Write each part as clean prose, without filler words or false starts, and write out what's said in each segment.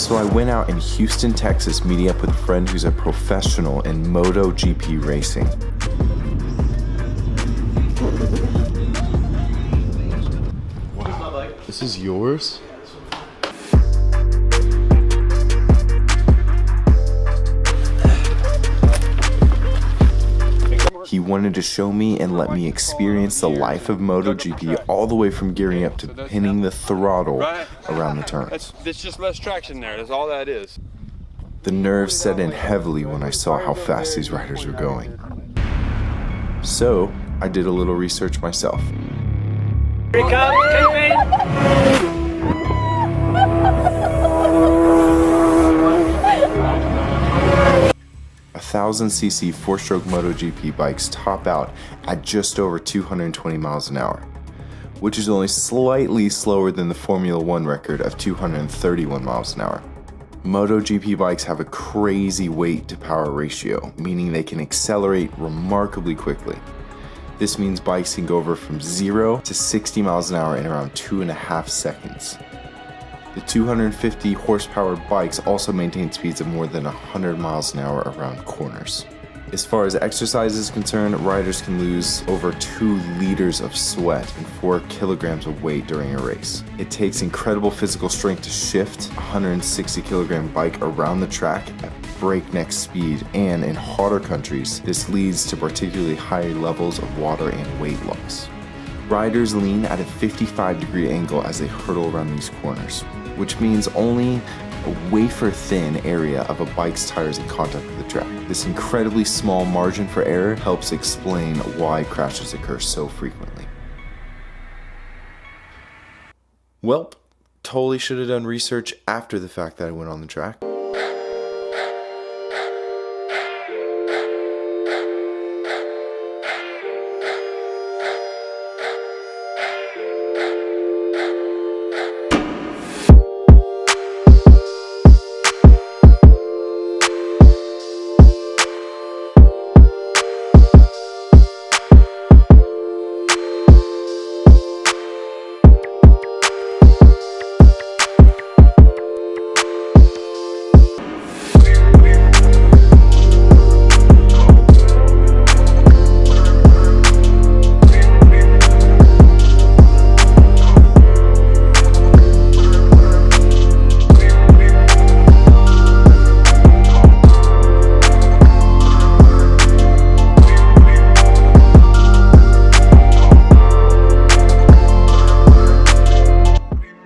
So I went out in Houston, Texas, meeting up with a friend who's a professional in MotoGP racing. Wow. This is yours? He wanted to show me and let me experience the life of MotoGP all the way from gearing up to pinning the throttle around the turns. There's just less traction there, that's all that is. The nerves set in heavily when I saw how fast these riders were going. So, I did a little research myself. Here he comes, Kevin! 1,000cc four-stroke MotoGP bikes top out at just over 220 miles an hour, which is only slightly slower than the Formula One record of 231 miles an hour. MotoGP bikes have a crazy weight to power ratio, meaning they can accelerate remarkably quickly. This means bikes can go over from 0 to 60 miles an hour in around 2.5 seconds. The 250 horsepower bikes also maintain speeds of more than 100 miles an hour around corners. As far as exercise is concerned, riders can lose over 2 liters of sweat and 4 kilograms of weight during a race. It takes incredible physical strength to shift a 160 kilogram bike around the track at breakneck speed, and in hotter countries, this leads to particularly high levels of water and weight loss. Riders lean at a 55-degree angle as they hurtle around these corners, which means only a wafer-thin area of a bike's tires in contact with the track. This incredibly small margin for error helps explain why crashes occur so frequently. Well, totally should have done research after the fact that I went on the track.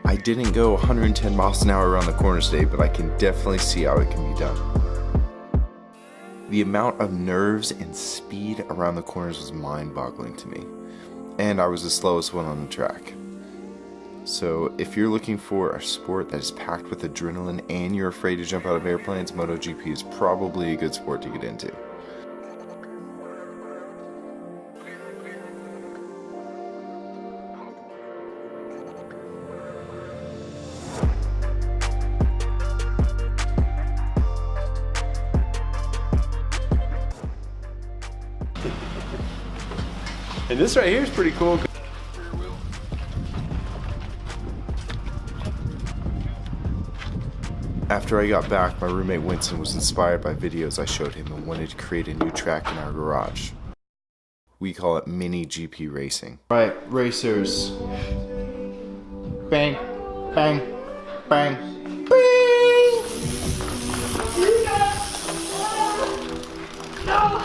I didn't go 110 miles an hour around the corners today, but I can definitely see how it can be done. The amount of nerves and speed around the corners was mind-boggling to me, and I was the slowest one on the track. So if you're looking for a sport that is packed with adrenaline and you're afraid to jump out of airplanes, MotoGP is probably a good sport to get into. And this right here is pretty cool. After I got back, my roommate Winston was inspired by videos I showed him and wanted to create a new track in our garage. We call it mini GP racing. Right, racers. Bang, bang, bang, bang! No!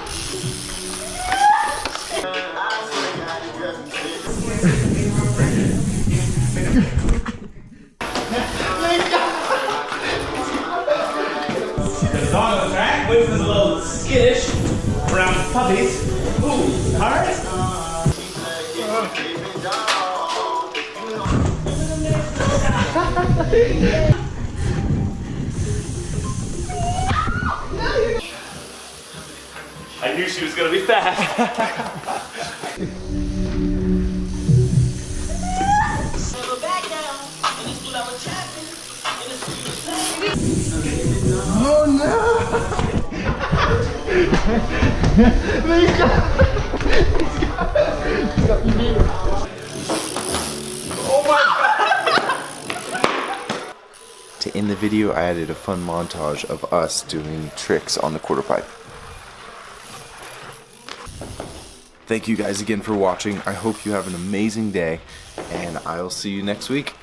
The dog on the track, Winston's a little skittish around puppies. Ooh, cards? I knew she was gonna be fast. Oh no! To end the the video I added a fun montage of us doing tricks on the quarter pipe. Thank you guys again for watching. I hope you have an amazing day, and I'll see you next week.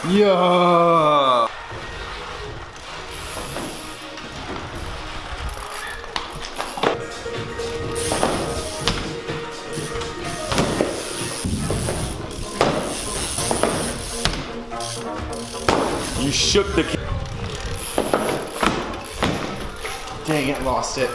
Yeah. You shook the. Dang it, lost it.